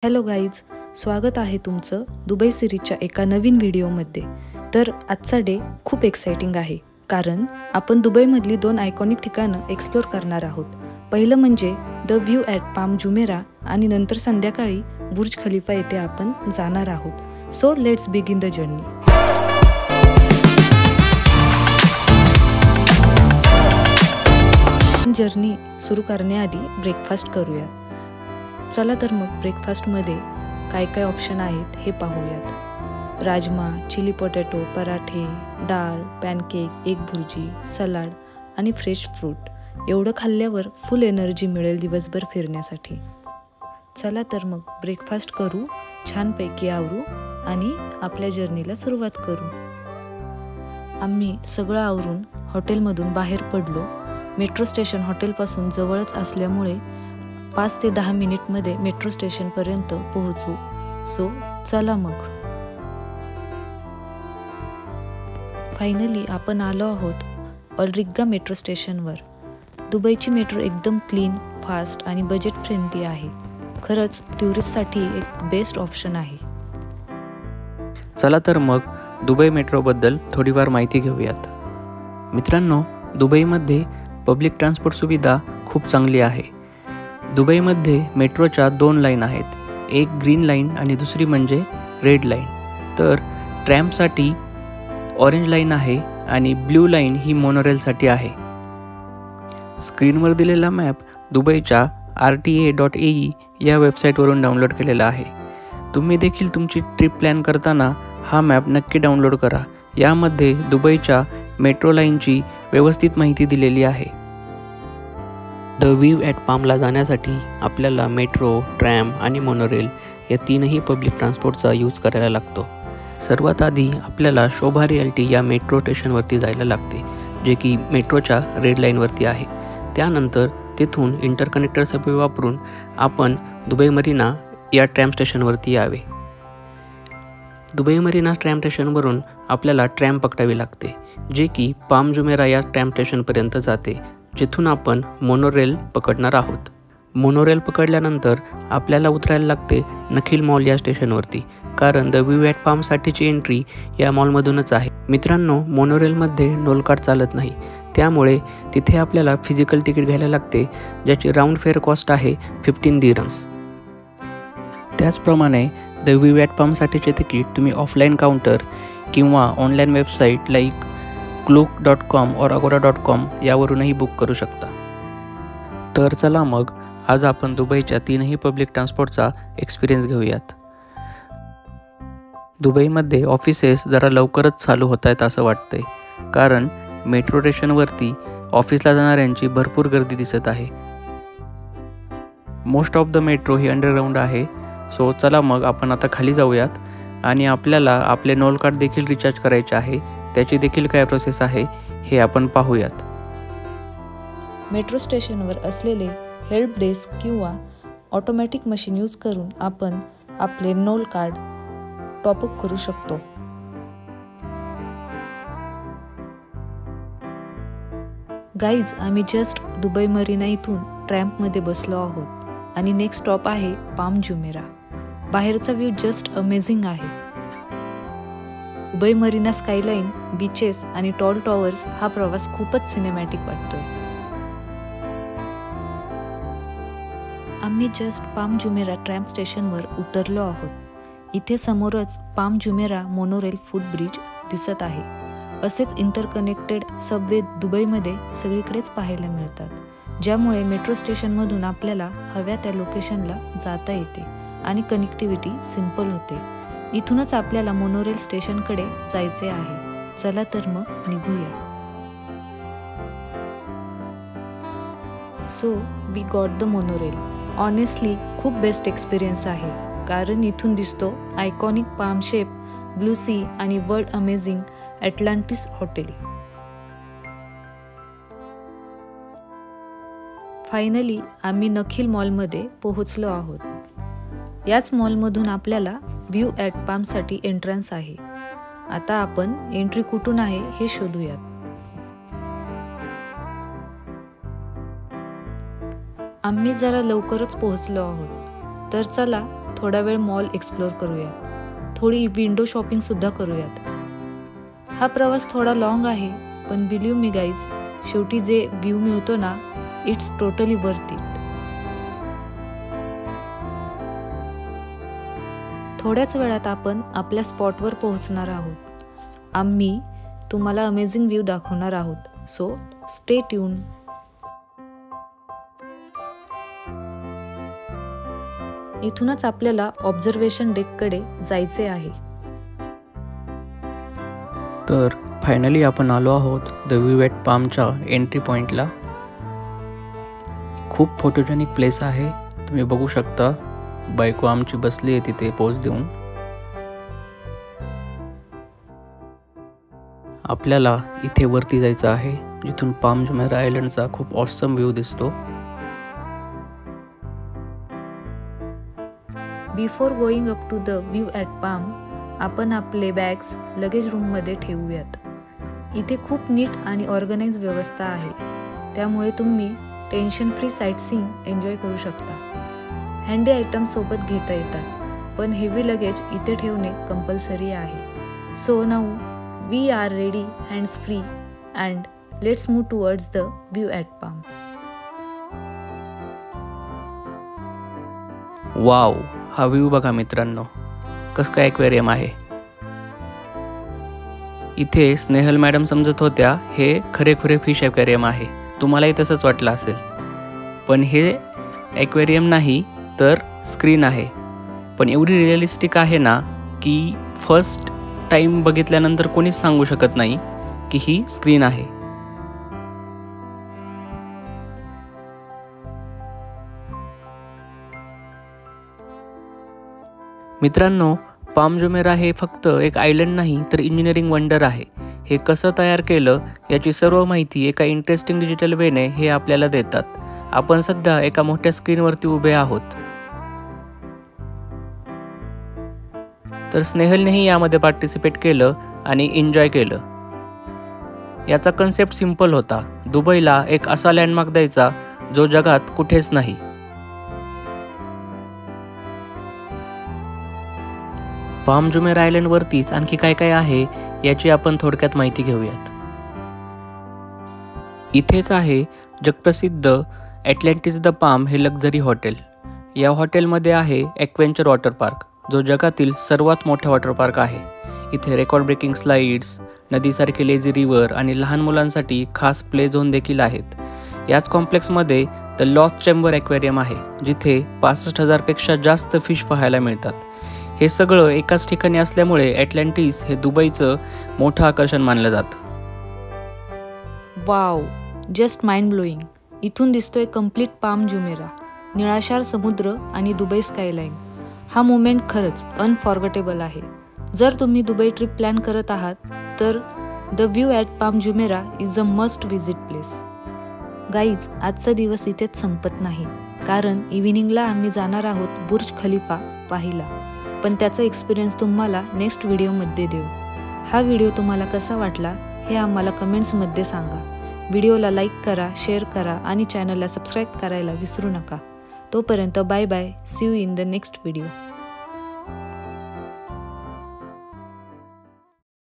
Hello guys, स्वागत आहे तुमचं दुबई सिरीजच्या एका नवीन व्हिडिओमध्ये। तर आजचा डे खूप एक्साइटिंग आहे, कारण आपण दुबईमधली 2 आयकॉनिक ठिकाणं एक्सप्लोर करणार आहोत। पहिलं म्हणजे the view at palm Jumeirah आणि नंतर संध्याकाळी बुर्ज खलिफा येथे आपण जाणार आहोत। So let's begin the journey. Journey सुरू करण्याआधी ब्रेकफास्ट करूयात। चला तर मग ब्रेकफास्टमध्ये काय काय ऑप्शन आहेत हे पाहूयात। राजमा, चिली पोटॅटो, पराठे, डाळ, पॅनकेक, एग भुर्जी, सलाड आणि फ्रेश फ्रूट। एवढं खाल्ल्यावर फुल एनर्जी मिळेल दिवसभर फिरण्यासाठी। चला तर मग ब्रेकफास्ट करू, छानपैकी आवरू आणि आपल्या जर्नीला सुरुवात करू। आम्ही सगळं आवरून हॉटेलमधून बाहेर पडलो। मेट्रो स्टेशन हॉटेलपासून जवळच असल्यामुळे 5 ते 10 मिनिटमध्ये मेट्रो स्टेशनपर्यंत पोहोचू। सो चला मग। फायनली आपण आलो आहोत अल-रिग्गा मेट्रो स्टेशनवर। दुबईची मेट्रो एकदम क्लीन, फास्ट आणि बजेट फ्रेंडली आहे। खरंच टुरिस्टसाठी एक बेस्ट ऑप्शन आहे। चला तर मग दुबई मेट्रोबद्दल थोडीफार माहिती घेऊयात। मित्रांनो, दुबईमध्ये पब्लिक ट्रान्सपोर्ट सुविधा खूप चांगली आहे। दुबईमध्ये मेट्रोच्या 2 लाईन आहेत, एक ग्रीन लाईन आणि दुसरी म्हणजे रेड लाईन। तर ट्रॅमसाठी ऑरेंज लाईन आहे आणि ब्ल्यू लाईन ही मोनोरेलसाठी आहे। स्क्रीनवर दिलेला मॅप दुबईच्या rta.ae या वेबसाईटवरून डाउनलोड केलेला आहे। तुम्ही देखील तुमची ट्रिप प्लॅन करताना हा मॅप नक्की डाउनलोड करा। यामध्ये दुबईच्या मेट्रो लाईनची व्यवस्थित माहिती दिलेली आहे। द व्ह्यू ॲट पामला जाण्यासाठी आपल्याला मेट्रो, ट्रॅम आणि मोनोरेल या 3ही पब्लिक ट्रान्सपोर्टचा यूज करायला लागतो। सर्वात आधी आपल्याला शोभा रिअल्टी या मेट्रो स्टेशनवरती जायला लागते, जे की मेट्रोच्या रेड लाईनवरती आहे। त्यानंतर तिथून इंटरकनेक्टर सबवे वापरून आपण दुबई मरीना या ट्रॅम स्टेशनवरती यावे। दुबई मरीना ट्रॅम स्टेशनवरून आपल्याला ट्रॅम पकडावी लागते, जे की पाम जुमेरा या ट्रॅम स्टेशनपर्यंत जाते, जिथून आपण मोनोरेल पकडणार आहोत। मोनोरेल पकडल्यानंतर आपल्याला उतरायला लागते नखील मॉल या स्टेशनवरती, कारण द व्ह्यू ॲट पामसाठीची एंट्री या मॉलमधूनच आहे। मित्रांनो, मोनोरेलमध्ये नोल कार्ड चालत नाही, त्यामुळे तिथे आपल्याला फिजिकल तिकीट घ्यायला लागते, ज्याची राऊंड फेअर कॉस्ट आहे 15 दिरहम्स। त्याचप्रमाणे द व्ह्यू ॲट पामसाठीचे तिकीट तुम्ही ऑफलाईन काउंटर किंवा ऑनलाईन वेबसाईट लाईक Klook.com और Agoda.com यावरूनही बुक करू शकता। तर चला मग आज आपण दुबईच्या 3ही पब्लिक ट्रान्सपोर्टचा एक्सपिरियन्स घेऊयात। दुबईमध्ये ऑफिसेस जरा लवकरच चालू होत आहेत असं वाटतंय, कारण मेट्रो स्टेशनवरती ऑफिसला जाणाऱ्यांची भरपूर गर्दी दिसत आहे। Most of the metro he underground आहे। सो चला मग आपण आता खाली जाऊयात आणि आपल्याला आपले नोल कार्ड देखील रिचार्ज करायचे आहे। त्याची देखील काय प्रोसेस आहे हे आपण पाहूयात। मेट्रो स्टेशनवर असलेले हेल्प डेस्क किंवा ऑटोमॅटिक मशीन यूज करून आपण आपले नोल कार्ड टॉपअप करू शकतो। गाईज, आम्ही जस्ट दुबई मरीना इथून ट्रॅम्पमध्ये बसलो आहोत आणि नेक्स्ट स्टॉप आहे पाम जुमेरा। बाहेरचा व्ह्यू जस्ट अमेझिंग आहे। दुबई मरीना स्कायलाईन, बीचेस आणि टॉल टॉवर्स हा प्रवास खूपच सिनेमॅटिक वाटतोय। आम्ही जस्ट पाम जुमेरा ट्रॅम स्टेशनवर उतरलो आहोत। इथे समोरच पाम जुमेरा मोनोरेल फूट ब्रिज दिसत आहे। असेच इंटरकनेक्टेड सबवे दुबईमध्ये सगळीकडेच पाहायला मिळतात, ज्यामुळे मेट्रो स्टेशनमधून आपल्याला हव्या त्या लोकेशनला जाता येते आणि कनेक्टिव्हिटी सिंपल होते। इथूनच आपल्याला मोनोरेल स्टेशनकडे जायचे आहे। चला तर मग निघूया। So we got the monorail. Honestly खूप बेस्ट एक्सपिरियन्स आहे, कारण इथून दिसतो iconic palm shape, blue sea आणि world amazing Atlantis hotel. Finally आम्ही नखील मॉलमध्ये पोहोचलो आहोत। याच मॉलमधून आपल्याला व्ह्यू ॲट पामसाठी एंट्रन्स आहे। आता आपण एंट्री कुठून आहे हे शोधूयात। आम्ही जरा लवकरच पोहोचलो आहोत, तर चला थोडा वेळ मॉल एक्सप्लोर करूयात, थोडी विंडो शॉपिंगसुद्धा करूयात. हा प्रवास थोडा लॉंग आहे, पण बिलीव्ह मी गाईज, शेवटी जे व्ह्यू मिळतो ना, इट्स टोटली वर्थ इट. थोड्याच वेळात आपण आपल्या स्पॉटवर पोहोचणार आहोत. आम्ही तुम्हाला अमेझिंग व्ह्यू दाखवणार आहोत, सो स्टे ट्यून. इथूनच आपल्याला ऑब्झर्वेशन डेककडे जायचे आहे. तर फायनली आपण आलो आहोत द व्ह्यू ॲट पामच्या एंट्री पॉईंटला. खूप फोटोजेनिक प्लेस आहे, तुम्ही बघू शकता. बायको आमची बसली आहे तिथे पोज देऊन. आपल्याला इथे वरती जायचं आहे, जिथून पाम जुमेरा आयलंडचा खूप ऑसम व्ह्यू दिसतो. Before going up to the view at palm, आपण आपले बॅग्स लगेज रूममध्ये ठेवूयात. इथे खूप नीट आणि ऑर्गनाइज व्यवस्था आहे, त्यामुळे तुम्ही टेन्शन फ्री साईटसीइंग एन्जॉय करू शकता. हँडी आयटम्स सोबत घेता येतात, पण हेवी लगेज इथे ठेवणे कंपल्सरी आहे. So now we are ready, hands free, and let's move towards the view at palm. Wow, हा व्ह्यू बघा मित्रांनो, कसं काय ॲक्वेरियम आहे. इथे स्नेहल मॅडम समजत होत्या हे खरेखुरे फिश ॲक्वेरियम आहे. तुम्हालाही तसंच वाटलं असेल, पण हे ॲक्वेरियम नाही तर स्क्रीन आहे. पण एवढी रिअलिस्टिक आहे ना की फर्स्ट टाईम बघितल्यानंतर कोणीच सांगू शकत नाही की ही स्क्रीन आहे. मित्रांनो, पाम जुमेरा हे फक्त एक आयलंड नाही तर इंजिनिअरिंग वंडर आहे. हे कसं तयार केलं याची सर्व माहिती एका इंटरेस्टिंग डिजिटल वेने हे आपल्याला देतात. आपण सध्या एका मोठ्या स्क्रीनवरती उभे आहोत. तर स्नेहलनेही यामध्ये पार्टिसिपेट केलं आणि एन्जॉय केलं. याचा कन्सेप्ट सिंपल होता. दुबईला एक असा लँडमार्क द्यायचा जो जगात कुठेच नाही. पाम जुमेरा आयलंडवरतीच आणखी काय काय आहे याची आपण थोडक्यात माहिती घेऊयात. इथेच आहे जगप्रसिद्ध ॲटलांटिस द पाम हे लक्झरी हॉटेल. या हॉटेलमध्ये आहे ॲक्वेंचर वॉटर पार्क, जो जगातील सर्वात मोठा वॉटर पार्क आहे. इथे रेकॉर्ड ब्रेकिंग स्लाइड्स, नदीसारखे लेझी रिव्हर आणि लहान मुलांसाठी खास प्ले झोन देखील आहेत. याच कॉम्प्लेक्समध्ये द लॉस्ट चेंबर ॲक्वेरियम आहे, जिथे 65,000 पेक्षा जास्त फिश पाहायला मिळतात. हे सगळं एकाच ठिकाणी असल्यामुळे ॲटलांटिस हे दुबईचं मोठं आकर्षण मानलं जातं. Wow, just mind blowing. इथून दिसतोय कम्प्लीट पाम जुमेरा, निळाशार समुद्र आणि दुबई स्कायलाईन. हा मोमेंट खरंच अनफॉर्गेटेबल आहे. जर तुम्ही दुबई ट्रिप प्लॅन करत आहात तर the view at palm Jumeirah is a must visit place. Guys, आजचा दिवस इथेच संपत नाही, कारण इव्हिनिंगला आम्ही जाणार आहोत बुर्ज खलिफा पाहिला. पण त्याचा एक्सपिरियन्स तुम्हाला नेक्स्ट व्हिडिओमध्ये देऊ. हा व्हिडिओ तुम्हाला कसा वाटला हे आम्हाला कमेंट्समध्ये सांगा. व्हिडिओला लाईक करा, शेअर करा आणि चॅनलला सबस्क्राईब करायला विसरू नका. तोपर्यंत bye bye. See you in the next video.